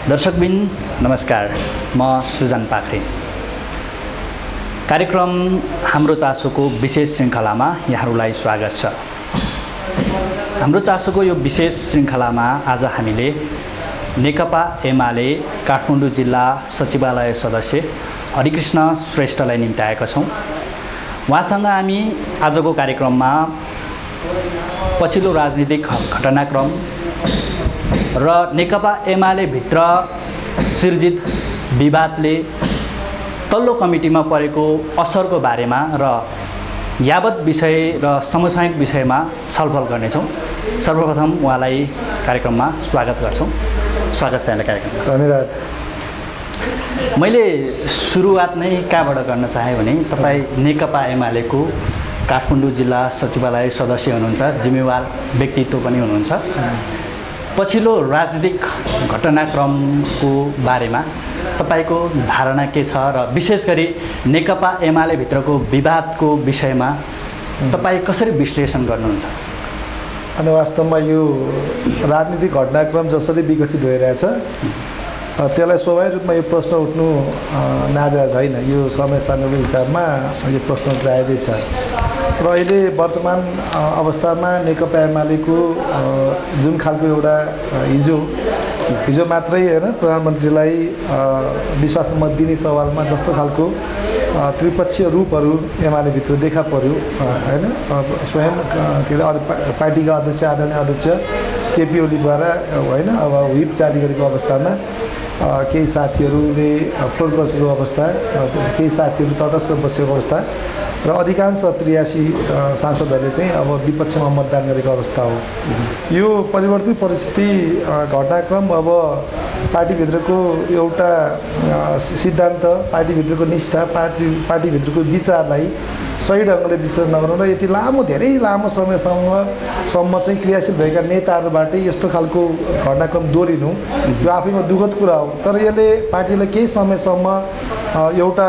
दर्शकबिन नमस्कार, म सुजन पाखरिन। कार्यक्रम हाम्रो चासोको विशेष श्रृङ्खलामा यहाँहरूलाई स्वागत छ। हाम्रो चासोको यो विशेष श्रृङ्खलामा आज हामीले नेकपा एमाले काठमाडौँ जिल्ला सचिवालय सदस्य हरिकृष्ण श्रेष्ठलाई निम्त्याएका छौँ। उहाँसँग हामी आजको कार्यक्रममा पछिल्लो राजनीतिक घटनाक्रम र नेकपा एमाले भित्र सिर्जित विवादले तल्लो कमिटीमा परेको असरको बारेमा र यावत विषय र समसामयिक विषयमा छलफल गर्नेछौँ। सर्वप्रथम उहाँलाई कार्यक्रममा स्वागत गर्छौँ। स्वागत छ यहाँलाई कार्यक्रममा। धन्यवाद। मैले सुरुवात नै कहाँबाट गर्न चाहेँ भने तपाईँ नेकपा एमालेको काठमाडौँ जिल्ला सचिवालय सदस्य हुनुहुन्छ, जिम्मेवार व्यक्तित्व पनि हुनुहुन्छ। पछिल्लो राजनीतिक घटनाक्रमको बारेमा तपाईको धारणा के छ र विशेष गरी नेकपा एमाले भित्रको विवादको विषयमा तपाईँ कसरी विश्लेषण गर्नुहुन्छ? अनि वास्तवमा यो राजनीतिक घटनाक्रम जसरी विकसित भइरहेछ त्यसलाई स्वाभाविक रूपमा यो प्रश्न उठ्नु नाजायज होइन। यो समय सान्दर्भिक हिसाबमा यो प्रश्न जायजै छ। तर अहिले वर्तमान अवस्थामा नेकपा एमालेको जुन खालको एउटा हिजो मात्रै होइन प्रधानमन्त्रीलाई विश्वास मत दिने सवालमा जस्तो खालको त्रिपक्षीय रूपहरू एमालेभित्र देखा पर्यो होइन। स्वयं के अरे पार्टीका अध्यक्ष आदरणीय अध्यक्ष केपी ओलीद्वारा होइन अब व्हिप जारी गरेको अवस्थामा केही साथीहरूले फ्लोर बसेको अवस्था, केही साथीहरू तटस्थ बसेको अवस्था र अधिकांश 83 सांसदहरूले चाहिँ अब विपक्षमा मतदान गरेको अवस्था हो। यो परिवर्तित परिस्थिति घटनाक्रम अब पार्टीभित्रको एउटा सिद्धान्त, पार्टीभित्रको निष्ठा, पार्टीभित्रको विचारलाई सही ढङ्गले विश्लेषण नगर्नु र यति लामो धेरै लामो समयसम्म चाहिँ क्रियाशील भएका नेताहरूबाटै यस्तो खालको घटनाक्रम दोहोरिनु यो आफैमा दुःखद कुरा हो। तर यसले पार्टीलाई केही समयसम्म एउटा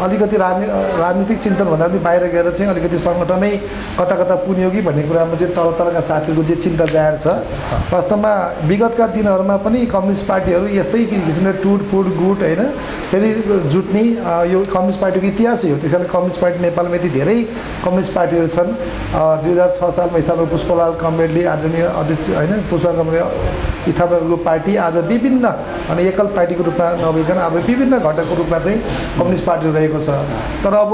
अलिकति राजनीतिक चिन्तनभन्दा पनि बाहिर गएर चाहिँ अलिकति सङ्गठनै कता कता पुग्यो कि भन्ने कुरामा चाहिँ तलका साथीहरूको चाहिँ चिन्ता जाहेर छ। वास्तवमा विगतका दिनहरूमा पनि कम्युनिस्ट पार्टीहरू यस्तै किसिमले टुटफुट गुट होइन फेरि जुट्ने यो कम्युनिस्ट पार्टीको इतिहासै हो। त्यस कारण कम्युनिस्ट पार्टी नेपालमा यति धेरै कम्युनिस्ट पार्टीहरू छन्। 2006 सालमा स्थापना पुष्पलाल कमरेडले आदरणीय अध्यक्ष होइन पुष्पलाल कमरेडले स्थापना गरेको पार्टी आज विभिन्न अनि एकल पार्टीको रूपमा नभइकन अब विभिन्न घटकको रूपमा चाहिँ कम्युनिस्ट पार्टी रहेको छ। तर अब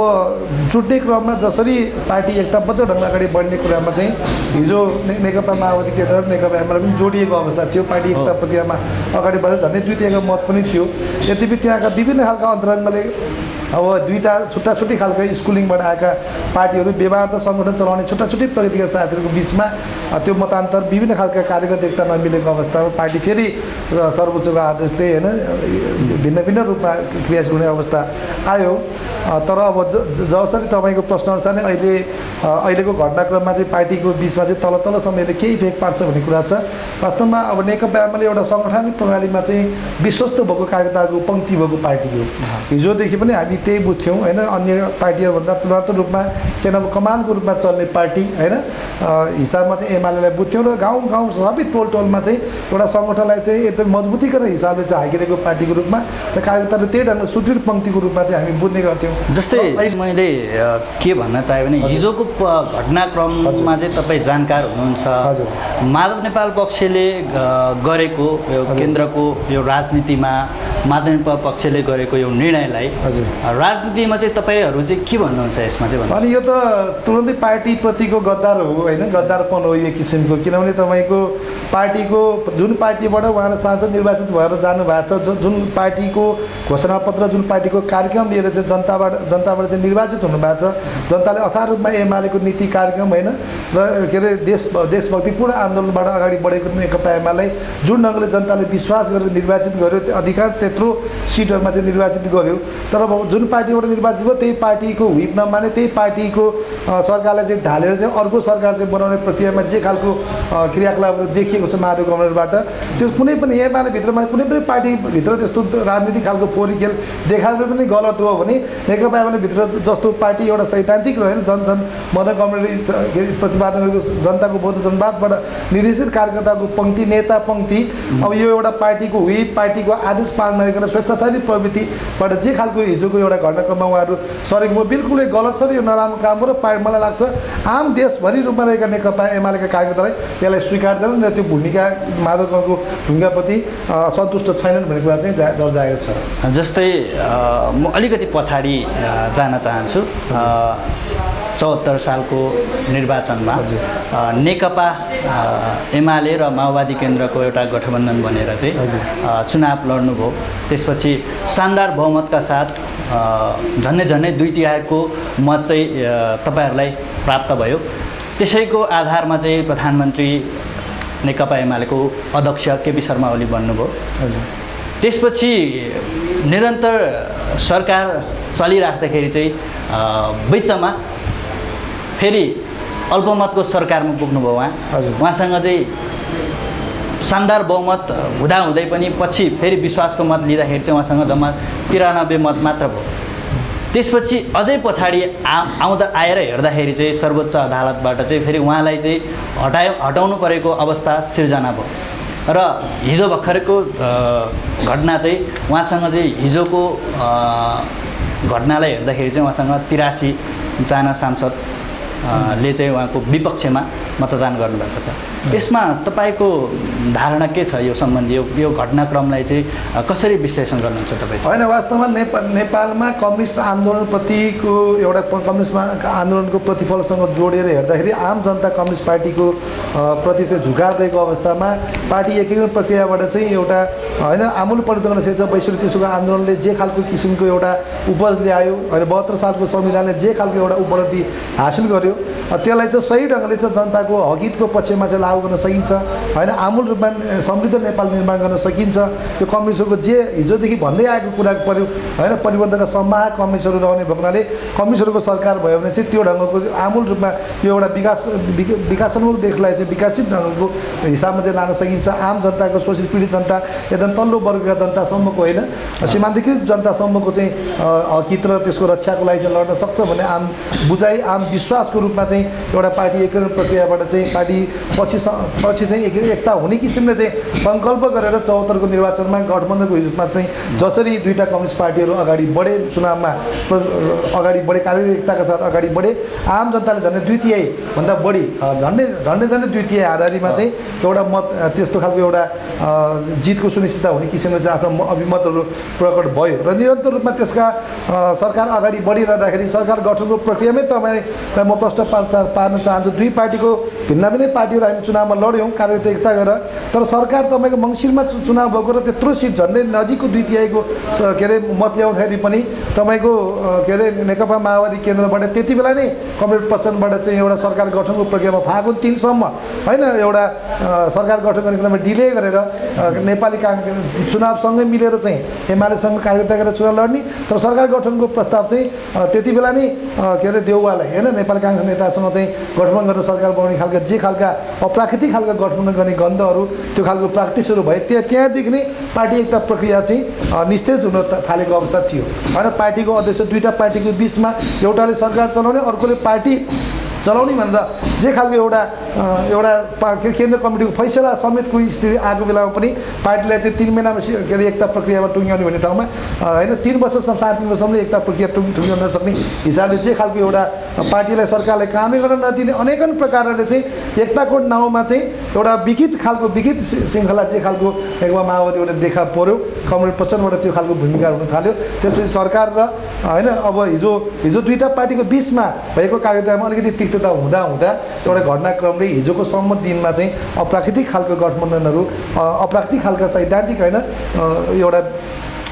जुट्ने क्रममा जसरी पार्टी एकताबद्ध ढङ्गले अगाडि बढ्ने कुरामा चाहिँ हिजो नेकपा माओवादी केन्द्र र नेकपा एमाले पनि जोडिएको अवस्था थियो। पार्टी एकता प्रक्रियामा अगाडि बढेर झन्डै 2/3 मत पनि थियो। यद्यपि त्यहाँका विभिन्न खालका अन्तरङ्गले अब दुईवटा छुट्टा खालको स्कुलिङबाट आएका पार्टीहरू व्यवहार त सङ्गठन चलाउने छुट्टा प्रगतिका साथीहरूको बिचमा त्यो मतान्तर विभिन्न खालका कार्यगत एकता नमिलेको अवस्थामा पार्टी फेरि सर्वोच्चको आदेशले होइन भिन्न रूपमा क्रियाशील हुने अवस्था आयो। तर अब जसरी तपाईँको प्रश्नअनुसार नै अहिलेको घटनाक्रममा चाहिँ पार्टीको बिचमा चाहिँ तलसम्म यसले केही इफेक्ट पार्छ भन्ने कुरा छ। वास्तवमा अब नेकपा एमाले एउटा सङ्गठनिक प्रणालीमा चाहिँ विश्वस्त भएको कार्यकर्ताको पङ्क्ति भएको पार्टी हो। हिजोदेखि पनि हामी त्यही बुझ्थ्यौँ होइन। अन्य पार्टीहरूभन्दा तुलनात्मक रूपमा चाहिँ अब कमानको रूपमा चल्ने पार्टी होइन हिसाबमा चाहिँ एमालेलाई बुझ्थ्यौँ र गाउँ सबै टोलमा चाहिँ एउटा सङ्गठनलाई चाहिँ एकदम मजबुतीकरण हिसाबले चाहिँ हाकिरहेको पार्टीको रूपमा र कार्यकर्ताले त्यही ढङ्गले सुदृढ पङ्क्तिको रूपमा चाहिँ हामी बुझ्ने गर्थ्यौँ। जस्तै मैले के भन्न चाहेँ भने हिजोको घटनाक्रममा चाहिँ तपाईँ जानकार हुनुहुन्छ। माधव नेपाल पक्षले गरेको यो केन्द्रको यो राजनीतिमा माधव नेपाल पक्षले गरेको यो निर्णयलाई राजनीतिमा चाहिँ तपाईँहरू चाहिँ के भन्नुहुन्छ यसमा चाहिँ? अनि यो त तुरन्तै पार्टीप्रतिको गद्दार हो होइन, गद्दारपन हो यो किसिमको। किनभने तपाईँको पार्टीको जुन पार्टीबाट उहाँहरू सांसद निर्वाचित भएर जानुभएको छ, जुन पार्टीको घोषणापत्र जुन पार्टीको कार्यक्रम लिएर चाहिँ जनताबाट चाहिँ निर्वाचित हुनुभएको छ, जनताले अथाह रूपमा एमालेको नीति कार्यक्रम होइन र के अरे देशभक्तिपूर्ण आन्दोलनबाट अगाडि बढेको नेकपा एमाले जुन ढङ्गले जनताले विश्वास गरेर निर्वाचित गर्यो, अधिकांश त्यत्रो सिटहरूमा चाहिँ निर्वाचित गर्यो तर जुन पार्टीबाट निर्वाचित भयो त्यही पार्टीको व्हिप नमाने त्यही पार्टीको सरकारलाई चाहिँ ढालेर चाहिँ अर्को सरकार चाहिँ बनाउने प्रक्रियामा जे खालको क्रियाकलापहरू देखिएको छ माधव कमरेडबाट त्यो कुनै पनि एमाले भित्रमा कुनै पनि पार्टीभित्र त्यस्तो राजनीतिक खालको फोरी खेल देखाएको पनि गलत हो भने नेकपा एमाले भित्र जस्तो पार्टी एउटा सैद्धान्तिक रहेन जन मदन कमरेडले प्रतिपादन गरेको जनताको बौद्ध जनवादबाट निर्देशित कार्यकर्ताको पङ्क्ति नेता पङ्क्ति अब यो एउटा पार्टीको व्हिप पार्टीको आदेश पालन नगरिकन स्वेच्छाचारी प्रवृत्तिबाट जे खालको हिजोको एउटा घटनाक्रममा उहाँहरू सरेको भयो बिल्कुलै गलत छ र यो नराम्रो काम हो र मलाई लाग्छ आम देशभरि रूपमा रहेका नेकपा एमालेका कार्यकर्तालाई यसलाई स्वीकार्दैनन् र त्यो भूमिका माधव कमरेडको भूमिकाप्रति सन्तुष्ट छैनन् भन्ने कुरा चाहिँ दर्जाएको छ। जस्तै म अलिकति पछाडि जान चाहन्छु 74 सालको निर्वाचनमा नेकपा एमाले र माओवादी केन्द्रको एउटा गठबन्धन बनेर चाहिँ चुनाव लड्नुभयो त्यसपछि शानदार बहुमतका साथ झन्डै 2/3 मत चाहिँ तपाईहरूलाई प्राप्त भयो त्यसैको आधारमा चाहिँ प्रधानमन्त्री नेकपा एमालेको अध्यक्ष केपी शर्मा ओली बन्नुभयो त्यसपछि निरन्तर सरकार चलिराख्दाखेरि चाहिँ बिचमा फेरि अल्पमतको सरकारमा पुग्नुभयो उहाँसँग चाहिँ शानदार बहुमत हुँदाहुँदै पनि पछि फेरि विश्वासको मत लिँदाखेरि चाहिँ उहाँसँग जम्मा 93 मत मात्र भयो त्यसपछि अझै पछाडि आएर हेर्दाखेरि चाहिँ सर्वोच्च अदालतबाट चाहिँ फेरि उहाँलाई चाहिँ हटाउनु परेको अवस्था सिर्जना भयो र हिजो भर्खरको घटना चाहिँ उहाँसँग चाहिँ हिजोको घटनालाई हेर्दाखेरि चाहिँ उहाँसँग 83 जना सांसद ले चाहिँ उहाँको विपक्षमा मतदान गर्नुभएको छ यसमा तपाईको धारणा के छ यो सम्बन्धी यो घटनाक्रमलाई चाहिँ कसरी विश्लेषण गर्नुहुन्छ तपाईँ? होइन वास्तवमा नेपालमा कम्युनिस्ट आन्दोलनप्रतिको एउटा कम्युनिस्ट आन्दोलनको प्रतिफलसँग जोडेर हेर्दाखेरि आम जनता कम्युनिस्ट पार्टीको प्रति चाहिँ झुकाव रहेको अवस्थामा पार्टी एकीकरण प्रक्रियाबाट चाहिँ एउटा होइन आमूल परिवर्तन शीर्ष 62 त्यसको आन्दोलनले जे खालको किसिमको एउटा उपज ल्यायो होइन 72 सालको संविधानले जे खालको एउटा उपलब्धि हासिल गर्यो त्यसलाई चाहिँ सही ढङ्गले चाहिँ जनताको हकितको पक्षमा चाहिँ लागू गर्न सकिन्छ होइन आमूल रूपमा समृद्ध नेपाल निर्माण गर्न सकिन्छ यो कम्युनिस्टको जे हिजोदेखि भन्दै आएको कुरा होइन परिवर्तनका सम्भावना कम्युनिस्टहरू रहने भएकोले कम्युनिस्टहरूको सरकार भयो भने चाहिँ त्यो ढङ्गको आमूल रूपमा यो एउटा विकासोन्मुख देशलाई चाहिँ विकसित ढङ्गको हिसाबमा चाहिँ लान सकिन्छ आम जनताको शोषित पीडित जनता एकदम तल्लो वर्गका जनतासम्मको होइन सीमान्तकृत जनतासम्मको चाहिँ हकित र त्यसको रक्षाको लागि चाहिँ लड्न सक्छ भन्ने आम बुझाइ आम विश्वासको रूपमा चाहिँ एउटा पार्टी एकीकरण प्रक्रियाबाट चाहिँ पार्टी पछि चाहिँ एकता हुने किसिमले चाहिँ सङ्कल्प गरेर 74 को निर्वाचनमा गठबन्धनको रूपमा चाहिँ जसरी दुईटा कम्युनिस्ट पार्टीहरू अगाडि बढे चुनावमा अगाडि बढे कार्यकारी एकताका साथ अगाडि बढे आम जनताले झन्डै 2/3 भन्दा बढी झन्डै 2/3 आधारमा चाहिँ एउटा मत त्यस्तो खालको एउटा जितको सुनिश्चितता हुने किसिमले चाहिँ आफ्नो अभिमतहरू प्रकट भयो र निरन्तर रूपमा त्यसका सरकार अगाडि बढिरहँदाखेरि सरकार गठनको प्रक्रियामै तपाईँलाई म प्रश्न पार्न चाहन्छु दुई पार्टीको भिन्न भिन्नै पार्टीहरू हामी चुनावमा लड्यौँ कार्यरत एकता गरेर तर सरकार तपाईँको मङ्सिरमा चुनाव भएको र त्यत्रो सिट झन्डै नजिकको 2/3 के अरे मत ल्याउँदाखेरि पनि तपाईँको के अरे नेकपा माओवादी केन्द्रबाट त्यति बेला नै कमरेड प्रचण्डबाट चाहिँ एउटा सरकार गठनको प्रक्रियामा फागुन 3 सम्म होइन एउटा सरकार गठन गर्ने क्रममा डिले गरेर नेपाली चुनावसँगै मिलेर चाहिँ एमालेसँग कार्यकर्ता गरेर चुनाव लड्ने तर सरकार गठनको प्रस्ताव चाहिँ त्यति बेला नै के अरे देउवालाई होइन नेपाली काङ्ग्रेस नेतासँग चाहिँ गठबन्धन गरेर सरकार बनाउने खालका जे खालका अप्राकृतिक खालका गठबन्धन गर्ने गन्धहरू त्यो खालको प्र्याक्टिसहरू भए त्यहाँदेखि नै पार्टी एकता प्रक्रिया चाहिँ निस्तेज हुन थालेको अवस्था थियो होइन पार्टीको अध्यक्ष दुईवटा पार्टीको बिचमा एउटाले सरकार चलाउने अर्कोले पार्टी चलाउने भनेर जे खालको एउटा केन्द्र कमिटीको फैसला समेतको स्थिति आएको बेलामा पनि पार्टीलाई चाहिँ 3 महिनामा के अरे एकता प्रक्रियामा टुङ्ग्याउने भन्ने ठाउँमा होइन 3 वर्षसम्म 3.5 वर्षसम्म एकता प्रक्रिया टुङ्ग्याउन सक्ने हिसाबले जे खालको एउटा पार्टीलाई सरकारले कामै गर्न नदिने अनेकन प्रकारले चाहिँ एकताको नाउँमा चाहिँ एउटा विकृत श्रृङ्खला जे खालको नेकपा माओवादीबाट देखा पर्यो कमरेड प्रचण्डबाट त्यो खालको भूमिका हुन थाल्यो त्यसपछि सरकार र होइन अब हिजो दुईवटा पार्टीको बिचमा भएको कार्यतामा अलिकति तिक्तता हुँदा एउटा घटनाक्रमले हिजोको सम्म दिनमा चाहिँ अप्राकृतिक खालको गठबन्धनहरू अप्राकृतिक खालका सैद्धान्तिक होइन एउटा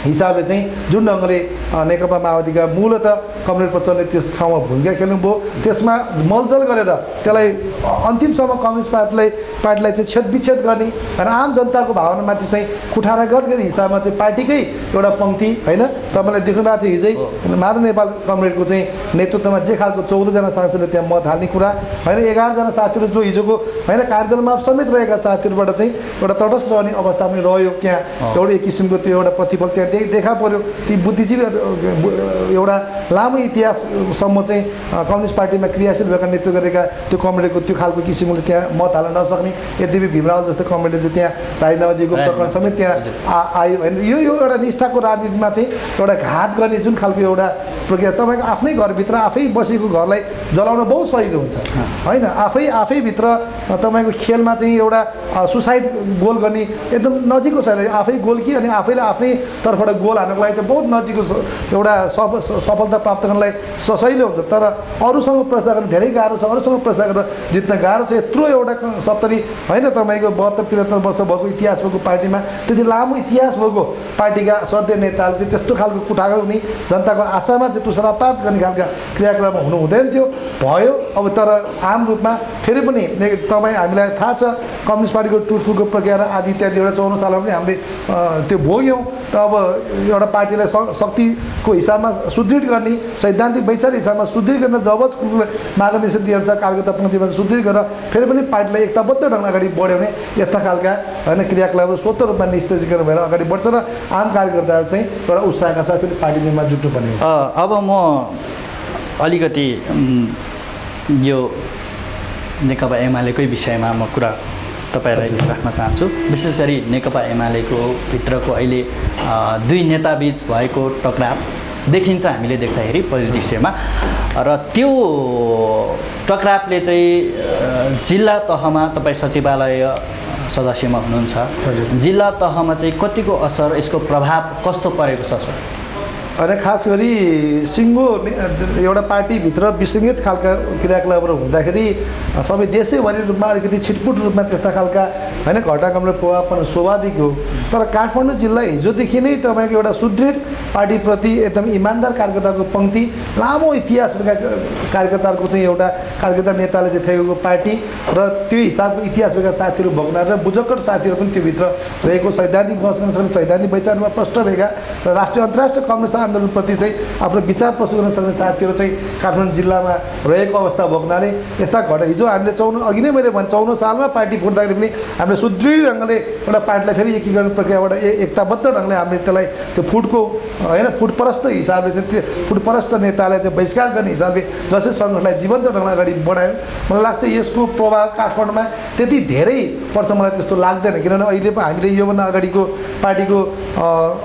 हिसाबले चाहिँ जुन ढङ्गले नेकपा माओवादीका मूलत कमरेड बच्चनले त्यो ठाउँमा भूमिका खेल्नुभयो, त्यसमा मलजल गरेर त्यसलाई अन्तिमसम्म कम्युनिस्ट पार्टीलाई चाहिँ छेदविच्छेद गर्ने र आम जनताको भावनामाथि चाहिँ कुठारागत गर्ने हिसाबमा चाहिँ पार्टीकै एउटा पङ्क्ति होइन। तपाईँलाई देख्नु भएको छ हिजै माधव नेपाल कमरेडको चाहिँ नेतृत्वमा जे खालको 14जना सांसदले त्यहाँ मत हाल्ने कुरा होइन, 11जना साथीहरू जो हिजोको होइन कार्यदलमा समेत रहेका साथीहरूबाट चाहिँ एउटा तटस्थ रहने अवस्था पनि रह्यो। त्यहाँ एउटा एक किसिमको त्यो एउटा प्रतिफल त्यहाँ देखा पर्यो। ती बुद्धिजीवी एउटा लामो इतिहाससम्म चाहिँ कम्युनिस्ट पार्टीमा क्रियाशील भएका नेतृत्व गरेका त्यो कमरेडको त्यो खालको किसिमले त्यहाँ मत हाल्न नसक्ने, यद्यपि भीमराव जस्तो कमरेडले चाहिँ त्यहाँ राजीनामा दिएको प्रकरण समेत त्यहाँ आयो होइन। यो एउटा निष्ठाको राजनीतिमा चाहिँ एउटा घात गर्ने जुन खालको एउटा प्रक्रिया, तपाईँको आफ्नै घरभित्र आफै बसेको घरलाई जलाउन बहुत सजिलो हुन्छ होइन। आफैभित्र तपाईँको खेलमा चाहिँ एउटा सुसाइड गोल गर्ने एकदम नजिकको छ, आफै गोल कि अनि आफैले आफ्नै तर्फबाट गोल हान्नको लागि त बहुत नजिकको एउटा सफलता प्राप्त गर्नलाई सजिलो हुन्छ, तर अरूसँग प्रचार गर्न धेरै गाह्रो छ। अरूसँग प्रचार गरेर जित्न गाह्रो छ। यत्रो एउटा 70 होइन तपाईँको 72-73 वर्ष भएको इतिहास भएको पार्टीमा त्यति लामो इतिहास भएको पार्टीका सदस्य नेताले चाहिँ त्यस्तो खालको कुठाको हुने जनताको आशामा चाहिँ तुषारपात गर्ने खालका क्रियाकलाप हुनु हुँदैन थियो भयो। अब तर आम रूपमा फेरि पनि तपाईँ हामीलाई थाहा छ कम्युनिस्ट पार्टीको टुटफुटको प्रक्रिया आदि इत्यादि एउटा 54 सालमा पनि हामीले त्यो भोग्यौँ। त अब एउटा पार्टीलाई शक्तिको हिसाबमा सुदृढ गर्ने, सैद्धान्तिक वैचारिक हिसाबमा सुदृढ गर्न जबज मार्गदर्शन दिएर कार्यकर्ता पङ्क्तिमा सुदृढ गरेर फेरि पनि पार्टीलाई एकताबद्ध ढङ्गले अगाडि बढाउने यस्ता खालका होइन क्रियाकलापहरू स्वतः रूपमा निष्पक्षीकरण भएर अगाडि बढ्छ र आम कार्यकर्ताहरू चाहिँ एउटा उत्साहका साथ फेरि पार्टी निर्माण जुट्नुपर्ने हुन्छ। अब म अलिकति यो नेकपा एमालेकै विषयमा म कुरा तपाईँलाई राख्न चाहन्छु। विशेष गरी नेकपा एमालेको भित्रको अहिले दुई नेताबीच भएको टकराव देखिन्छ हामीले देख्दाखेरि परिदृश्यमा, र त्यो टकरावले चाहिँ जिल्ला तहमा तपाईँ सचिवालय सदस्यमा हुनुहुन्छ, जिल्ला तहमा चाहिँ कतिको असर, यसको प्रभाव कस्तो परेको छ सर? अनि खास गरी सिङ्गो एउटा पार्टीभित्र विसङ्गत खालका क्रियाकलापहरू हुँदाखेरि सबै देशैभरि रूपमा अलिकति छिटपुट रूपमा त्यस्ता खालका होइन घटनाक्रमले प्रभाव पर्न स्वाभाविक हो। तर काठमाडौँ जिल्ला हिजोदेखि नै तपाईँको एउटा सुदृढ पार्टीप्रति एकदम इमान्दार कार्यकर्ताको पङ्क्ति, लामो इतिहास भएका कार्यकर्ताहरूको चाहिँ एउटा कार्यकर्ता नेताले चाहिँ थेगेको पार्टी र त्यो हिसाबको इतिहास भएका साथीहरू भोग्नार र बुझक्कट साथीहरू पनि त्योभित्र रहेको, सैद्धान्तिक बहस गर्न सक्ने, सैद्धान्तिक वैचारमा प्रष्ट भएका र राष्ट्रिय अन्तर्राष्ट्रिय कम्युनिस्ट आन्दोलनप्रति चाहिँ आफ्नो विचार प्रस्तुत गर्न सक्ने साथीहरू चाहिँ काठमाडौँ जिल्लामा रहेको अवस्था भोग्नाले यस्ता हिजो हामीले 54 अघि नै मैले भने 54 सालमा पार्टी फुट्दाखेरि पनि हामीले सुदृढ ढङ्गले एउटा पार्टीलाई फेरि एकीकरण प्रक्रियाबाट एकताबद्ध ढङ्गले हामीले त्यसलाई त्यो फुटको होइन फुटपरस्त हिसाबले चाहिँ त्यो फुटपरस्त नेतालाई चाहिँ बहिष्कार गर्ने हिसाबले जसै सङ्घर्षलाई जीवन्त ढङ्गले अगाडि बढायो। मलाई लाग्छ यसको प्रभाव काठमाडौँमा त्यति धेरै पर्छ मलाई त्यस्तो लाग्दैन, किनभने अहिले पनि हामीले योभन्दा अगाडिको पार्टीको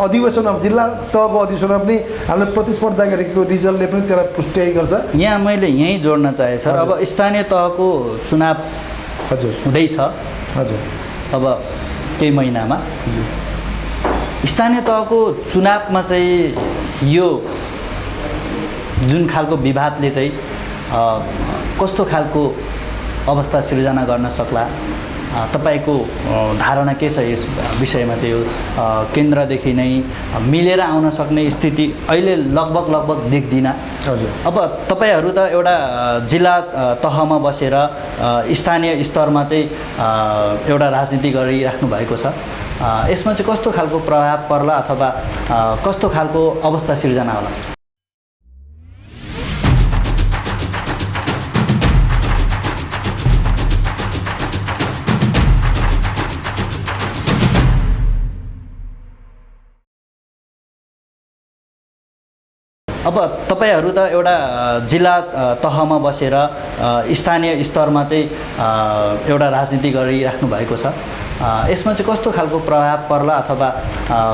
अधिवेशनमा जिल्ला तहको अधिवेशनमा पनि हामीले प्रतिस्पर्धा गरेको रिजल्टले पनि त्यसलाई पुष्टि गर्छ। यहाँ मैले यहीँ जोड्न चाहेँ सर, अब स्थानीय तहको चुनाव हजुर हुँदैछ, हजुर अब केही महिनामा स्थानीय तहको चुनावमा चाहिँ यो जुन खालको विवादले चाहिँ कस्तो खालको अवस्था सिर्जना गर्न सक्ला, तपाईँको धारणा के छ यस विषयमा? चाहिँ यो केन्द्रदेखि नै मिलेर आउन सक्ने स्थिति अहिले लगभग देख्दिनँ। हजुर अब तपाईँहरू त एउटा जिल्ला तहमा बसेर स्थानीय स्तरमा चाहिँ एउटा राजनीति गरिराख्नु भएको छ, यसमा चाहिँ कस्तो खालको प्रभाव पर्ला अथवा कस्तो खालको अवस्था सिर्जना होला? अब तपाईँहरू त एउटा जिल्ला तहमा बसेर स्थानीय स्तरमा चाहिँ एउटा राजनीति गरिराख्नु भएको छ, यसमा चाहिँ कस्तो खालको प्रभाव पर्ला अथवा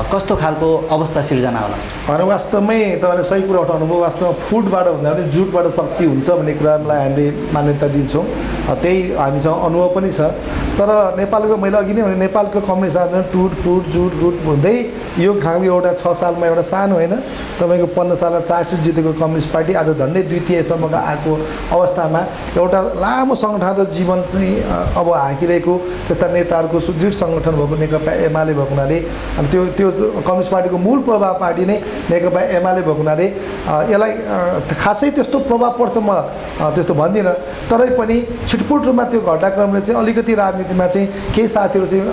कस्तो खालको अवस्था सिर्जना होला? अनि वास्तवमै तपाईँले सही कुरा उठाउनुभयो। वास्तवमा फुटबाट भन्दा पनि जुटबाट शक्ति हुन्छ भन्ने कुरालाई हामीले मान्यता दिन्छौँ, त्यही हामीसँग अनुभव पनि छ। तर नेपालको मैले अघि नै भने नेपालको कम्युनिस्ट आन्दोलन टुट फुट जुट गुट हुँदै यो खालको एउटा 6 सालमा एउटा सानो होइन तपाईँको 15 सालमा 4 सिट जितेको कम्युनिस्ट पार्टी आज झन्डै 2/3सम्मको आएको अवस्थामा एउटा लामो सङ्गठनको जीवन चाहिँ अब हाँकिरहेको त्यस्ता नेताहरूको सुदृढ सङ्गठन भएको नेकपा एमाले भएको हुनाले अनि त्यो कम्युनिस्ट पार्टीको मूल प्रभाव पार्टी नै नेकपा एमाले भएको हुनाले यसलाई खासै त्यस्तो प्रभाव पर्छ म त्यस्तो भन्दिनँ। तरै पनि छिटपुट रूपमा त्यो घटनाक्रमले चाहिँ अलिकति राजनीतिमा चाहिँ केही साथीहरू चाहिँ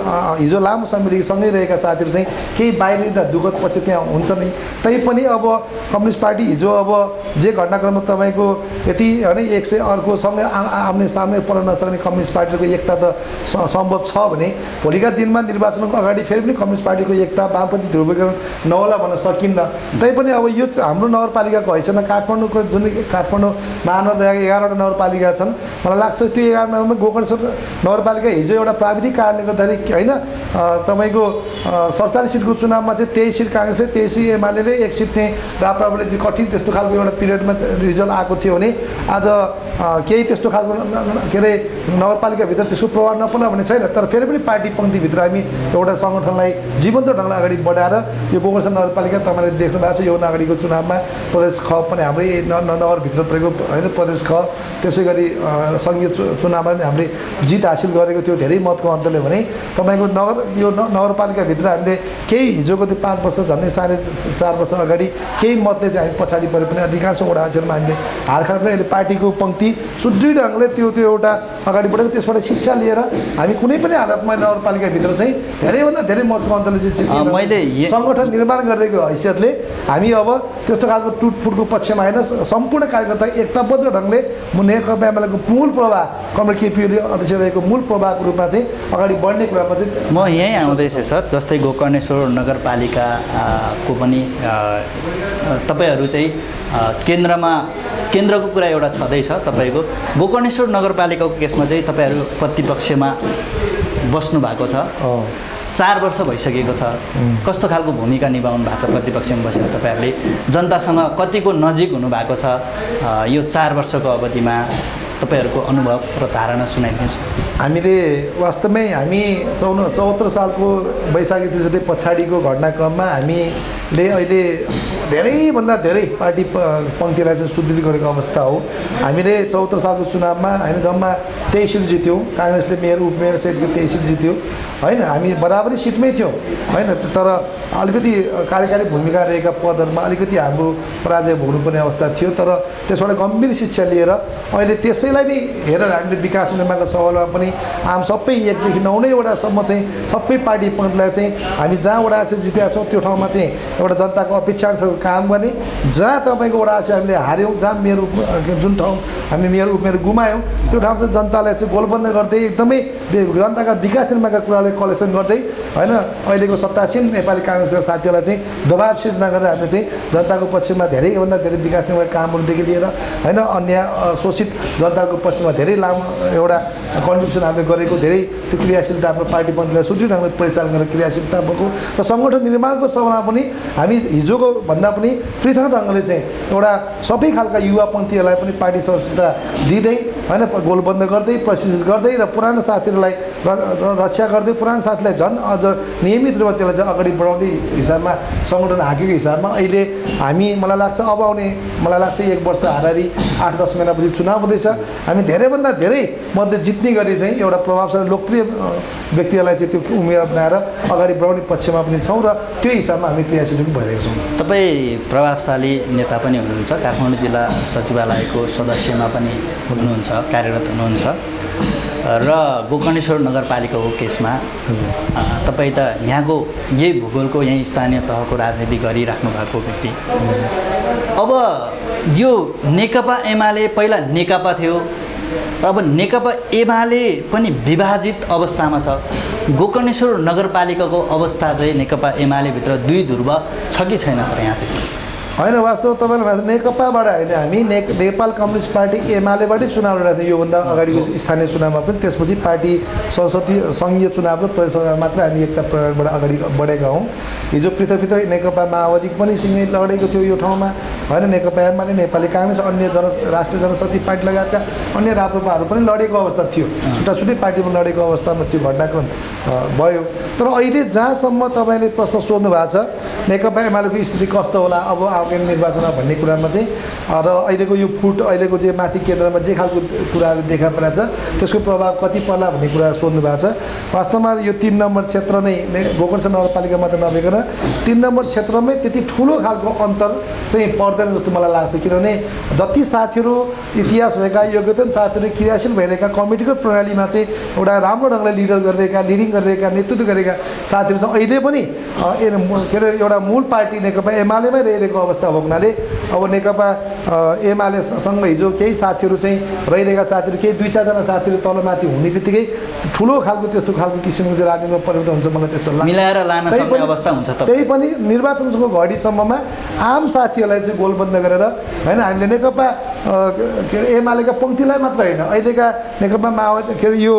हिजो लामो समयदेखि सँगै रहेका साथीहरू चाहिँ केही बाहिरी दुःखद पछि त्यहाँ हुन्छ नै। तैपनि अब कम्युनिस्ट पार्टी हिजो अब जे घटनाक्रममा तपाईँको यति होइन एक सय अर्कोसँगै आम्ने सामने पर्न नसक्ने कम्युनिस्ट पार्टीको एकता त सम्भव छ भने भोलिका दिनमा निर्वाचनको अगाडि फेरि पनि कम्युनिस्ट पार्टीको एकता वामपन्थी ध्रुवीकरण नहोला भन्न सकिन्न। तैपनि अब यो हाम्रो नगरपालिकाको हैसियतमा काठमाडौँको जुन काठमाडौँ महानगरपालिका 11वटा नगरपालिका छन्, मलाई लाग्छ त्यो 11 गोकर्णेश्वर नगरपालिका हिजो एउटा प्राविधिक कारणले गर्दाखेरि होइन तपाईँको 47 सिटको चुनावमा चाहिँ 23 सिट काङ्ग्रेसले, 23 एमाले, 1 सिट चाहिँ राप्रपाले चाहिँ कठिन त्यस्तो खालको एउटा पिरियडमा रिजल्ट आएको थियो भने आज केही त्यस्तो खालको के अरे नगरपालिकाभित्र त्यसको प्रभाव नपर्ला भन्ने छैन। तर फेरि पनि पार्टी पङ्क्तिभित्र हामी एउटा सङ्गठनलाई जीवन्त ढङ्गले अगाडि बढाएर यो गोकर्णेश्वर नगरपालिका तपाईँले देख्नु भएको छ योभन्दा अगाडिको चुनावमा प्रदेश ख पनि हाम्रै नगरभित्र परेको होइन प्रदेश ख, त्यसै गरी सङ्घीय चुनावमा पनि हामीले जित हासिल गरेको थियो धेरै मतको अन्तरले भने तपाईँको यो नगरपालिकाभित्र हामीले केही हिजोको त्यो 5 वर्ष झन्डै 4.5 वर्ष अगाडि केही मतले चाहिँ हामी पछाडि परे पनि अधिकांश वडा अक्षरमा हामीले हार खाएर पनि अहिले पार्टीको पङ्क्ति सुदृढ ढङ्गले त्यो एउटा अगाडि बढेको त्यसबाट शिक्षा लिएर हामी कुनै पनि हालतमा नगरपालिकाभित्र चाहिँ धेरैभन्दा धेरै मतको अन्तरले चाहिँ मैले सङ्गठन निर्माण गरेको हैसियतले हामी अब त्यस्तो खालको टुटफुटको पक्षमा होइन सम्पूर्ण कार्यकर्ता एकताबद्ध ढङ्गले नेकपा एमालेको मूल प्रभाव कमरेड केपी ओली अध्यक्ष रहेको मूल प्रभावको रूपमा चाहिँ अगाडि बढ्ने कुरामा चाहिँ म यहीँ आउँदैछु सर। जस्तै गोकर्णेश्वर नगरपालिकाको पनि तपाईँहरू चाहिँ केन्द्रको कुरा एउटा छँदैछ तपाईँको गोकर्णेश्वर नगरपालिकाको केसमा चाहिँ तपाईँहरू प्रतिपक्षमा बस्नु भएको छ, 4 वर्ष भइसकेको छ। कस्तो खालको भूमिका निभाउनु भएको छ प्रतिपक्षमा बसेर तपाईँहरूले जनतासँग कतिको नजिक हुनुभएको छ यो 4 वर्षको अवधिमा तपाईँहरूको अनुभव र धारणा सुनाइदिनुहोस्। हामीले वास्तवमै हामी 74 सालको वैशाखी 30 पछाडिको घटनाक्रममा हामीले अहिले धेरैभन्दा धेरै पार्टी पङ्क्तिलाई चाहिँ सुदृढ गरेको अवस्था हो। हामीले 74 सालको चुनावमा होइन जम्मा 23 सिट जित्यौँ, काङ्ग्रेसले मेयर उपमेयर सहितको 23 सिट जित्यो होइन। हामी बराबरी सिटमै थियौँ होइन, तर अलिकति कार्यकारी भूमिका रहेका पदहरूमा अलिकति हाम्रो पराजय भोग्नुपर्ने अवस्था थियो। तर त्यसबाट गम्भीर शिक्षा लिएर अहिले त्यसैलाई नै हेरेर हामीले विकास निर्माणको सवालमा पनि आम सबै 1 देखि 9 वटासम्म चाहिँ सबै पार्टी पङ्क्तिलाई चाहिँ हामी जहाँ वडा चाहिँ जितेका छौँ त्यो ठाउँमा चाहिँ एउटा जनताको अपेक्षाअनुसारको काम गर्ने, जहाँ तपाईँको वडा चाहिँ हामीले हार्यौँ, जहाँ मेयर जुन ठाउँ हामी मेयर उपमेयर गुमायौँ त्यो ठाउँ चाहिँ जनतालाई चाहिँ गोलबन्द गर्दै एकदमै जनताका विकास निर्माणका कुरालाई कलेक्सन गर्दै होइन अहिलेको सत्तासीन नेपाली काङ्ग्रेसका साथीहरूलाई चाहिँ दबाब सिर्जना गरेर हामीले चाहिँ जनताको पक्षमा धेरैभन्दा धेरै विकास निर्माणका कामहरूदेखि लिएर होइन अन्य शोषित जनताको पक्षमा धेरै लामो एउटा कन्ट्रिब्युसन हामीले गरेको, धेरै त्यो क्रियाशीलता आफ्नो पार्टी पन्थीलाई सुदृढ ढङ्गले परिचालन गरेर क्रियाशीलता भएको र सङ्गठन निर्माणको सभामा पनि हामी हिजोको भन्दा पनि पृथक ढङ्गले चाहिँ एउटा सबै खालका युवा पन्थीहरूलाई पनि पार्टी सदस्यता दिँदै होइन गोलबन्द गर्दै प्रशिक्षित गर्दै र पुरानो साथीहरूलाई रक्षा गर्दै पुरानो साथीलाई झन् अझ नियमित रूपमा त्यसलाई चाहिँ अगाडि बढाउँदै हिसाबमा सङ्गठन हाँकेको हिसाबमा अहिले हामी मलाई लाग्छ अब आउने 1 वर्ष हाराहारी 8-10 महिनापछि चुनाव हुँदैछ। हामी धेरैभन्दा धेरै मध्ये जित्ने गरी चाहिँ एउटा प्रभावशाली लोकप्रिय व्यक्तिहरूलाई चाहिँ त्यो उमेर बनाएर अगाडि बढाउने पक्षमा पनि छौँ र त्यो हिसाबमा हामी क्रियाशील पनि भइरहेको छौँ। तपाईँ प्रभावशाली नेता पनि हुनुहुन्छ, काठमाडौँ जिल्ला सचिवालयको सदस्यमा पनि हुनुहुन्छ, कार्यरत हुनुहुन्छ र गोकर्णेश्वर नगरपालिकाको केसमा तपाईँ त यहाँको यही भूगोलको यही स्थानीय तहको राजनीति गरिराख्नु भएको व्यक्ति। अब यो नेकपा एमाले पहिला नेकपा थियो, अब नेकपा एमाले पनि विभाजित अवस्थामा छ। गोकर्णेश्वर नगरपालिकाको अवस्था चाहिँ नेकपा एमालेभित्र 2 ध्रुव छ कि छैन सर यहाँ चाहिँ? होइन, वास्तवमा तपाईँलाई नेकपाबाट होइन, हामी नेपाल कम्युनिस्ट पार्टी एमालेबाटै चुनाव लडेको थियो योभन्दा अगाडिको स्थानीय चुनावमा पनि, त्यसपछि पार्टी संसदीय सङ्घीय चुनाव र प्रदेश चुनाव मात्र हामी एकता प्रणालीबाट अगाडि बढेका हौँ। हिजो पृथक नेकपा माओवादी पनि सँगै लडेको थियो यो ठाउँमा होइन नेकपा एमाले नेपाली काङ्ग्रेस अन्य राष्ट्रिय जनशक्ति पार्टी लगायतका अन्य राप्रपाहरू पनि लडेको अवस्था थियो, छुट्टा छुट्टै पार्टीमा लडेको अवस्थामा त्यो घटनाक्रम भयो। तर अहिले जहाँसम्म तपाईँले प्रश्न सोध्नु भएको छ नेकपा एमालेको स्थिति कस्तो होला अब आगामी निर्वाचनमा भन्ने कुरामा चाहिँ र अहिलेको यो फुट अहिलेको चाहिँ माथि केन्द्रमा जे खालको कुराहरू देखा परेको छ त्यसको प्रभाव कति पर्ला भन्ने कुरा सोध्नु भएको छ। वास्तवमा यो 3 नम्बर क्षेत्र नै गोकर्ण नगरपालिका मात्र नभइकन 3 नम्बर क्षेत्रमै त्यति ठुलो खालको अन्तर चाहिँ पर्दैन जस्तो मलाई लाग्छ, किनभने जति साथीहरू इतिहास भएका योग्यतम साथीहरू क्रियाशील भइरहेका कमिटीको प्रणालीमा चाहिँ एउटा राम्रो ढङ्गले लिडिङ गरिरहेका नेतृत्व गरेका साथीहरू चाहिँ अहिले पनि के अरे एउटा मूल पार्टी नेकपा एमालेमै रहिरहेको अवस्था भएको हुनाले अब नेकपा एमालेसँग हिजो केही साथीहरू चाहिँ रहिरहेका साथीहरू केही 2-4जना साथीहरू तलमाथि हुने बित्तिकै ठुलो खालको त्यस्तो खालको किसिमको चाहिँ राजनीतिमा परिवर्तन हुन्छ मलाई त्यस्तो लाग्छ। मिलाएर लान सक्ने अवस्था हुन्छ त। त्यही पनि निर्वाचनको घडीसम्ममा आम साथीहरूलाई चाहिँ गोलबन्द गरेर होइन हामीले नेकपा एमालेका पङ्क्तिलाई मात्र होइन अहिलेका नेकपा माओवादी के अरे यो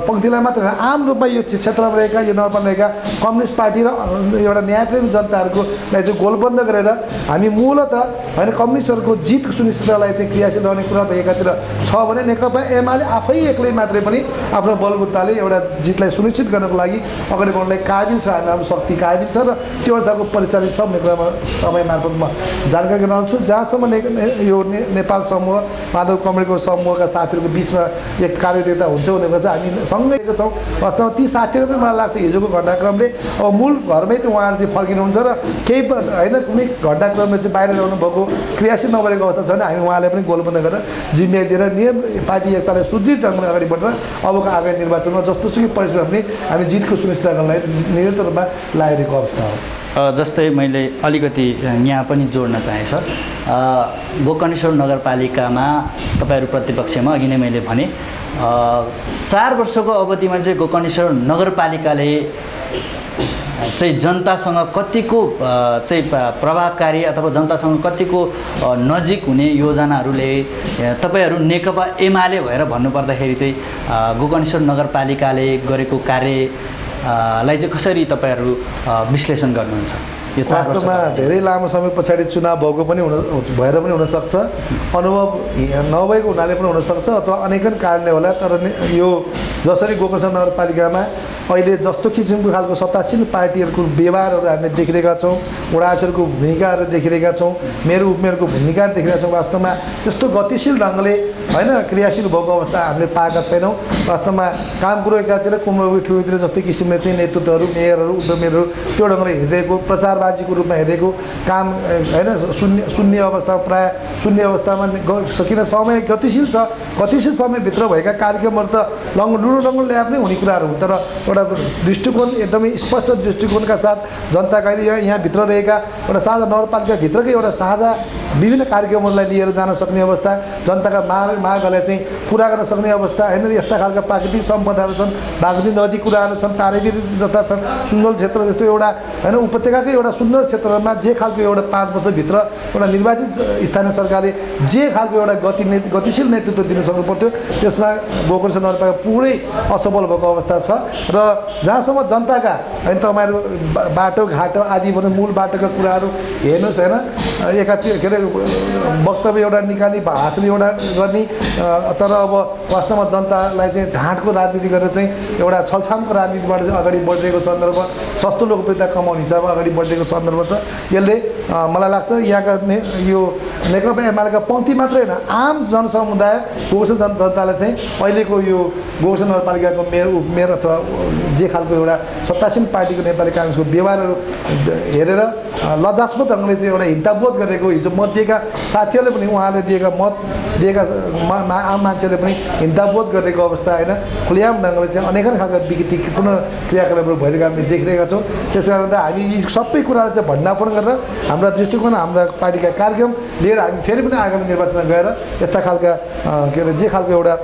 पङ्क्तिलाई मात्र होइन आम रूपमा यो क्षेत्रमा रहेका यो नगरपालिका कम्युनिस्ट पार्टी र एउटा न्यायप्रेमी जनताहरूलाई चाहिँ गोलबन्द गरेर हामी मूलत होइन कम्युनिस्टहरूको जित सुनिश्चितलाई चाहिँ क्रियाशील रहने कुरा त एकातिर छ भने नेकपा एमाले आफै एक्लै मात्रै पनि आफ्नो बलबुत्ताले एउटा जितलाई सुनिश्चित गर्नको लागि अगाडि बढ्नलाई काबिल छ, हाम्रो शक्ति काबिल छ र त्यो अनुसारको परिचालित छ भन्ने कुरामा तपाईँ मार्फत म जानकारी गराउँछु। जहाँसम्म यो नेपाल समूह माधव कमरेडको समूहका साथीहरूको बिचमा एक कार्यदेता हुन्छ भनेको चाहिँ हामी सँगै छौँ। वास्तवमा ती साथीहरू पनि मलाई लाग्छ हिजोको घटनाक्रमले अब मूल घरमै त उहाँहरू चाहिँ फर्किनुहुन्छ र केही होइन कुनै घटनाक्रमले चाहिँ बाहिर ल्याउनु भएको क्रियाशील नभएको अवस्था छ भने हामी उहाँलाई पनि गोलबन्द गरेर जिम्मेवारी दिएर नियम पार्टी एकतालाई सुदृढ ढङ्गले अगाडि बढेर अबको आगामी निर्वाचनमा जस्तोसुकै परिश्रम पनि हामी जितको सुनिश्चित गर्नलाई निरन्तर रूपमा लागेको अवस्था हो। जस्तै मैले अलिकति यहाँ पनि जोड्न चाहेँ सर, गोकर्णेश्वर नगरपालिकामा तपाईँहरू प्रतिपक्षमा अघि नै मैले भने 4 वर्षको अवधिमा चाहिँ गोकर्णेश्वर नगरपालिकाले चाहिँ जनतासँग कतिको चाहिँ प्रभावकारी अथवा जनतासँग कतिको नजिक हुने योजनाहरूले तपाईँहरू नेकपा एमाले भएर भन्नुपर्दाखेरि चाहिँ गोकर्णेश्वर नगरपालिकाले गरेको कार्यलाई चाहिँ कसरी तपाईँहरू विश्लेषण गर्नुहुन्छ? यो वास्तवमा धेरै लामो समय पछाडि चुनाव भएको पनि भएर पनि हुनसक्छ, अनुभव नभएको हुनाले पनि हुनसक्छ अथवा अनेकन कारणले होला। तर यो जसरी गोकर्ण नगरपालिकामा अहिले जस्तो किसिमको खालको सत्तासीन पार्टीहरूको व्यवहारहरू हामीले देखिरहेका छौँ, वडाध्यक्षहरूको भूमिकाहरू देखिरहेका छौँ, मेरो उपमेयरको भूमिकाहरू देखिरहेका छौँ, वास्तवमा त्यस्तो गतिशील ढङ्गले होइन क्रियाशील भएको अवस्था हामीले पाएका छैनौँ। वास्तवमा काम कुरो एकातिर कुम्रोबी ठुलोतिर जस्तै किसिमले चाहिँ नेतृत्वहरू मेयरहरू उपमेयरहरू त्यो ढङ्गले हिँडिरहेको प्रचारबाजीको रूपमा हेरेको काम होइन शून्य अवस्थामा प्रायः शून्य अवस्थामा किन समय गतिशील छ, गतिशील समयभित्र भएका कार्यक्रमहरू त लुडो डङ्गो ल्याए पनि हुने कुराहरू हुन्। तर एउटा दृष्टिकोण एकदमै स्पष्ट दृष्टिकोणका साथ जनताका यहाँभित्र रहेका एउटा साझा नगरपालिकाभित्रकै एउटा साझा विभिन्न कार्यक्रमहरूलाई लिएर जान सक्ने अवस्था, जनताका मागहरूलाई चाहिँ पुरा गर्न सक्ने अवस्था होइन। यस्ता खालका प्राकृतिक सम्पदाहरू छन्, बागमती नदी कुराहरू छन्, तारेबिर जस्ता छन्, सुन्दर क्षेत्र जस्तो एउटा होइन उपत्यकाकै एउटा सुन्दर क्षेत्रमा जे खालको एउटा 5 वर्षभित्र एउटा निर्वाचित स्थानीय सरकारले जे खालको एउटा गतिशील नेतृत्व दिन सक्नु पर्थ्यो त्यसमा गोकर्ण नगरपालिका पुरै असफल भएको अवस्था छ। र जहाँसम्म जनताका होइन तपाईँहरू बाटोघाटो आदि भन्ने मूल बाटोका कुराहरू हेर्नुहोस् होइन, एकातिर के अरे वक्तव्य एउटा निकाली भाषण एउटा गर्ने तर अब वास्तवमा जनतालाई चाहिँ ढाँटको राजनीति गरेर चाहिँ एउटा छलछामको राजनीतिबाट चाहिँ अगाडि बढिरहेको सन्दर्भ, सस्तो लोकप्रियता कमाउने हिसाबमा अगाडि बढिरहेको सन्दर्भ छ। यसले मलाई लाग्छ यहाँका यो नेकपा एमालेका पङ्क्ति मात्रै होइन आम जनसमुदाय गोकर्ण जनतालाई चाहिँ अहिलेको यो गोकर्ण नगरपालिकाको मेयर उपमेयर अथवा जे खालको एउटा सत्तासीन पार्टीको नेपाली काङ्ग्रेसको व्यवहारहरू हेरेर लजास्पद ढङ्गले चाहिँ एउटा हिंताबोध गरेको हिजो मत दिएका साथीहरूले पनि उहाँले दिएका मत दिएका आम मान्छेहरूले पनि हिंताबोध गरेको अवस्था होइन, खुलेआम ढङ्गले चाहिँ अनेक खालका विकृतिपूर्ण क्रियाकलापहरू भइरहेको हामीले देखिरहेका छौँ। त्यस कारण हामी यी सबै कुराहरू चाहिँ भण्डाफोड गरेर हाम्रा दृष्टिकोण हाम्रा पार्टीका कार्यक्रम लिएर हामी फेरि पनि आगामी निर्वाचनमा गएर यस्ता खालका के अरे जे खालको एउटा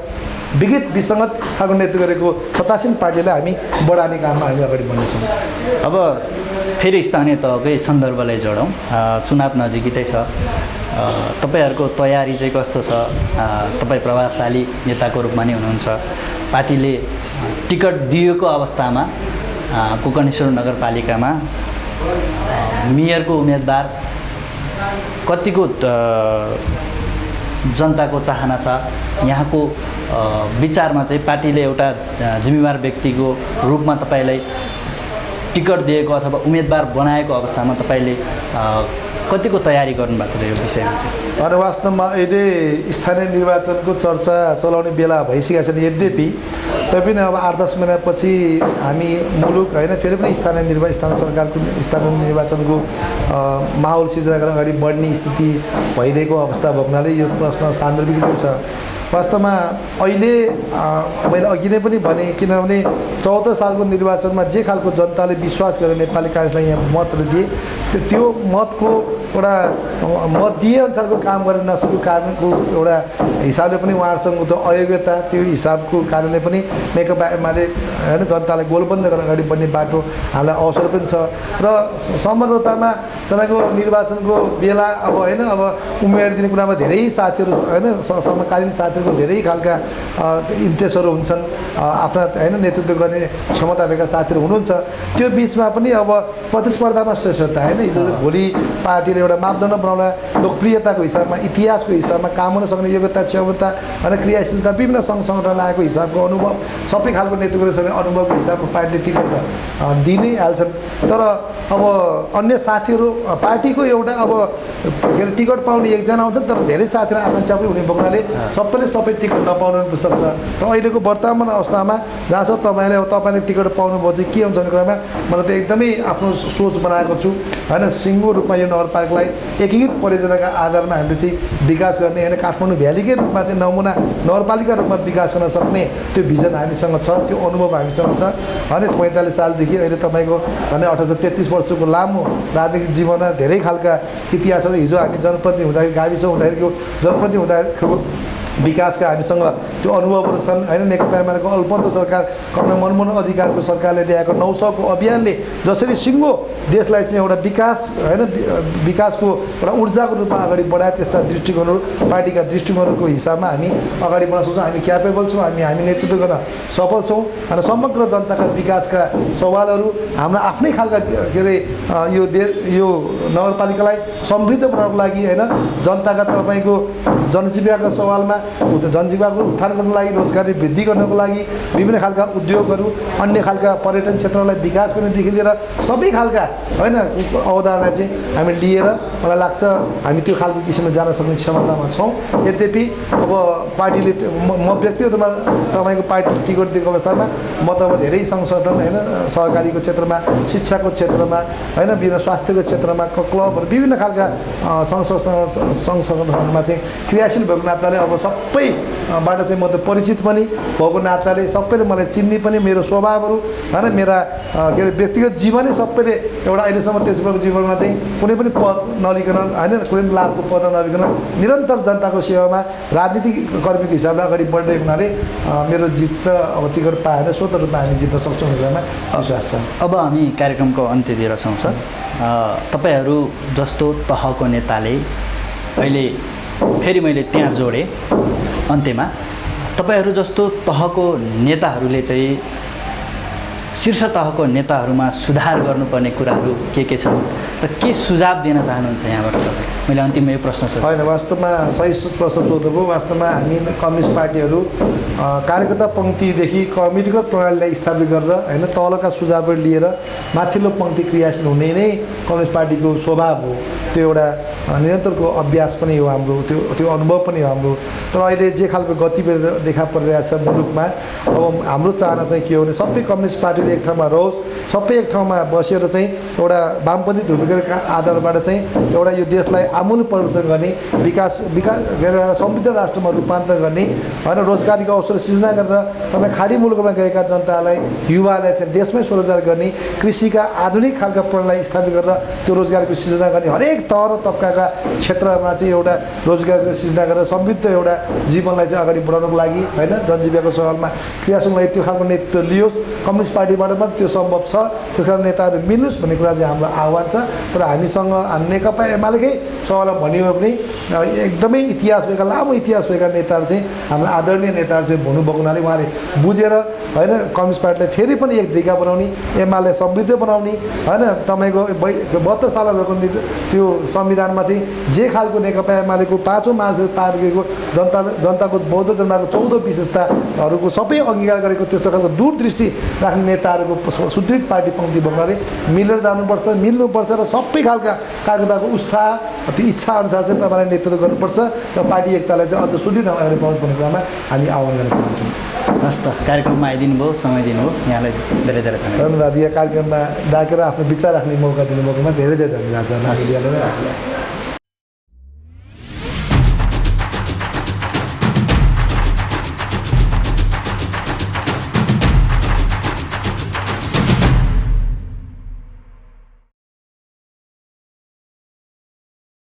विसङ्गत खालको नेतृत्व गरेको सत्तासीन पार्टीलाई हामी बढाउने काममा हामी अगाडि बढ्नेछौँ। अब फेरि स्थानीय तहकै सन्दर्भलाई जोडौँ, चुनाव नजिकै छ, तपाईँहरूको तयारी चाहिँ कस्तो छ? तपाईँ प्रभावशाली नेताको रूपमा नै हुनुहुन्छ, पार्टीले टिकट दिएको अवस्थामा गोकर्णेश्वर नगरपालिकामा मेयरको उम्मेदवार कतिको जनताको चाहना छ यहाँको विचारमा चाहिँ पार्टीले एउटा जिम्मेवार व्यक्तिको रूपमा तपाईँलाई टिकट दिएको अथवा उम्मेदवार बनाएको अवस्थामा तपाईँले कतिको तयारी गर्नुभएको छ यो विषयमा चाहिँ? अनि वास्तवमा अहिले स्थानीय निर्वाचनको चर्चा चलाउने बेला भइसकेको छ। यद्यपि तैपनि अब 8-10 महिनापछि हामी मुलुक होइन फेरि पनि स्थानीय सरकारको स्थानीय निर्वाचनको माहौल सिर्जना गरेर अगाडि बढ्ने स्थिति भइरहेको अवस्था भएको हुनाले यो प्रश्न सान्दर्भिक पनि छ। वास्तवमा अहिले मैले अघि नै पनि भने किनभने 74 सालको निर्वाचनमा जे खालको जनताले विश्वास गरेर नेपाली काङ्ग्रेसलाई यहाँ मतहरू दिए त्यो मतको एउटा मत दिए अनुसारको काम गर्न नसकेको कारणको एउटा हिसाबले पनि उहाँहरूसँग त अयोग्यता त्यो हिसाबको कारणले पनि नेकपा एमाले होइन जनतालाई गोलबन्द गरेर अगाडि बढ्ने बाटो हामीलाई अवसर पनि छ। र समग्रतामा तपाईँको निर्वाचनको बेला अब होइन अब उम्मेदवार दिने कुरामा धेरै साथीहरू होइन समकालीन साथीहरूको धेरै खालका इन्ट्रेस्टहरू हुन्छन्, आफ्ना होइन नेतृत्व गर्ने क्षमता भएका साथीहरू हुनुहुन्छ। त्यो बिचमा पनि अब प्रतिस्पर्धामा श्रेष्ठता होइन हिजो भोलि पार्टीले एउटा मापदण्ड बनाउन लोकप्रियताको हिसाबमा इतिहासको हिसाबमा काम गर्न सक्ने योग्यता क्षमता अनि क्रियाशीलता विभिन्न सङ्घ संगठनलाई आएको हिसाबको अनुभव सबै खालको नेतृत्व गर्ने अनुभवको हिसाबमा पार्टीले टिकट त दिनै हाल्छन्। तर अब अन्य साथीहरू पार्टीको एउटा अब के अरे टिकट पाउने एकजना हुन्छ तर धेरै साथीहरू आकाङ्क्षा पनि हुने भएको हुनाले सबैले सबै टिकट नपाउनु पनि सक्छ। र अहिलेको वर्तमान अवस्थामा जहाँसम्म तपाईँले टिकट पाउनुभयो चाहिँ के हुन्छ भन्ने कुरामा मलाई त एकदमै आफ्नो सोच बनाएको छु होइन। सिङ्गो रूपमा यो नगरपालिकालाई एकीकृत परियोजनाका आधारमा हामीले चाहिँ विकास गर्ने होइन काठमाडौँ भ्यालीकै रूपमा चाहिँ नमुना नगरपालिका रूपमा विकास गर्न सक्ने त्यो भिजन हामीसँग छ, त्यो अनुभव हामीसँग छ। अनि 45 सालदेखि अहिले तपाईँको भने 33 वर्षको लामो राजनीतिक जीवनमा धेरै खालका इतिहासहरू हिजो हामी जनप्रतिनिधि हुँदाखेरि गाविस हुँदाखेरिको जनप्रतिनिधि हुँदाखेरिको विकासका हामीसँग त्यो अनुभवहरू छन् होइन। नेकपा एमालेको अल्पमत सरकार कर्णेल मनमोहन अधिकारको सरकारले ल्याएको 900 को अभियानले जसरी सिङ्गो देशलाई चाहिँ एउटा विकास होइन विकासको एउटा ऊर्जाको रूपमा अगाडि बढाए त्यस्ता दृष्टिकोणहरू पार्टीका दृष्टिकोणहरूको हिसाबमा हामी अगाडि बढ्न सक्छौँ। हामी क्यापेबल छौँ, हामी नेतृत्व गर्न सफल छौँ। अनि समग्र जनताका विकासका सवालहरू हाम्रो आफ्नै खालका के अरे यो नगरपालिकालाई समृद्ध बनाउनको लागि होइन जनताका तपाईँको जनजीविकाको सवालमा जनजीविकाको उत्थान गर्नको लागि रोजगारी वृद्धि गर्नको लागि विभिन्न खालका उद्योगहरू अन्य खालका पर्यटन क्षेत्रलाई विकास गर्नेदेखि लिएर सबै खालका होइन अवधारणा चाहिँ हामी लिएर मलाई लाग्छ हामी त्यो खालको किसिममा जान सक्ने क्षमतामा छौँ। यद्यपि अब पार्टीले म व्यक्तिगत रूपमा तपाईँको पार्टी टिकट दिएको अवस्थामा म त अब धेरै सङ्घ संगठन होइन सहकारीको क्षेत्रमा शिक्षाको क्षेत्रमा होइन विभिन्न स्वास्थ्यको क्षेत्रमा क्लबहरू विभिन्न खालका सङ्घ संगठनहरूमा चाहिँ क्रियाशील भएको नाताले अब सबैबाट चाहिँ म त परिचित पनि भएको नाताले सबैले मलाई चिन्ने पनि मेरो स्वभावहरू होइन मेरा के अरे व्यक्तिगत जीवनै सबैले एउटा अहिलेसम्म त्यसको जीवनमा चाहिँ कुनै पनि पद नलिकन होइन कुनै पनि लाभको पद नलिकन निरन्तर जनताको सेवामा राजनीतिक कर्मीको हिसाबले अगाडि बढिरहेको हुनाले मेरो जित त अब टिकट पाएर स्वतः रूपमा हामी जित्न सक्छौँ भन्ने विश्वास छ। अब हामी कार्यक्रमको अन्त्यतिर छौँ सर। तपाईँहरू जस्तो तहको नेताले अहिले फेरि मैले त्यहाँ जोडेँ अन्त्यमा तपाईँहरू जस्तो तहको नेताहरूले चाहिँ शीर्ष तहको नेताहरूमा सुधार गर्नुपर्ने कुराहरू के छन् र के सुझाव दिन चाहनुहुन्छ यहाँबाट तपाईँ? मैले अन्तिममा यो प्रश्न सोधेँ। होइन वास्तवमा सही प्रश्न सोध्नुभयो। वास्तवमा हामी कम्युनिस्ट पार्टीहरू कार्यकर्ता पङ्क्तिदेखि कमिटीगत प्रणालीलाई स्थापित गरेर होइन तलका सुझावहरू लिएर माथिल्लो पङ्क्ति क्रियाशील हुने नै कम्युनिस्ट पार्टीको स्वभाव हो। त्यो एउटा निरन्तरको अभ्यास पनि हो हाम्रो, त्यो अनुभव पनि हो हाम्रो। तर अहिले जे खालको गतिविधि देखा परिरहेछ मुलुकमा अब हाम्रो चाहना चाहिँ के हो भने सबै कम्युनिस्ट पार्टीले एक ठाउँमा रहोस्, सबै एक ठाउँमा बसेर चाहिँ एउटा वामपन्थी ध्रुवीकरणका आधारबाट चाहिँ एउटा यो देशलाई आमूल परिवर्तन गर्ने विकास गरेर समृद्ध राष्ट्रमा रूपान्तरण गर्ने होइन रोजगारीको अवसर सृजना गरेर तपाईँ खाडी मुलुकमा गएका जनतालाई युवालाई चाहिँ देशमै स्वरोजगार गर्ने कृषिका आधुनिक खालका प्रणाली स्थापित गरेर त्यो रोजगारको सृजना गर्ने हरेक तह र तबकाका क्षेत्रमा चाहिँ एउटा रोजगारको सृजना गरेर समृद्ध एउटा जीवनलाई चाहिँ अगाडि बढाउनको लागि होइन जनजीविकाको सवालमा क्रियाशील त्यो खालको नेतृत्व लियोस्। कम्युनिस्ट पार्टीबाट मात्रै त्यो सम्भव छ। त्यस कारण नेताहरू मिल्नुहोस् भन्ने कुरा चाहिँ हाम्रो आह्वान छ। तर हामीसँग हामी नेकपा एमालेकै सवालमा भनियो भने एकदमै इतिहास भएका लामो इतिहास भएका नेताहरू चाहिँ हाम्रो आदरणीय नेताहरू चाहिँ हुनुभएको हुनाले उहाँले बुझेर होइन कम्युनिस्ट पार्टीलाई फेरि पनि एक ढिका बनाउने, एमाले समृद्ध बनाउने, होइन तपाईँको 72 साल भएको त्यो संविधानमा चाहिँ जे खालको नेकपा एमालेको पाँचौँ महासचिव जनताको बौद्ध जनताको 14 विशेषताहरूको सबै अङ्गीकार गरेको त्यस्तो खालको दूरदृष्टि राख्ने नेताहरूको सुदृढ पार्टी पङ्क्ति बोक्नाले मिलेर जानुपर्छ, मिल्नुपर्छ र सबै खालका कार्यकर्ताको उत्साह त्यो इच्छा अनुसार चाहिँ तपाईँलाई नेतृत्व गर्नुपर्छ र पार्टी एकतालाई चाहिँ अझ सुदृढ अगाडि बढाउनुपर्ने कुरामा हामी आह्वान गर्न चाहन्छौँ। हस् त, कार्यक्रममा आइदिनु भयो, समय दिनुभयो, यहाँलाई धेरै धेरै धन्यवाद। यहाँ कार्यक्रममा डाकेर आफ्नो विचार राख्ने मौका दिनुभएकोमा धेरै धेरै धन्यवाद छ।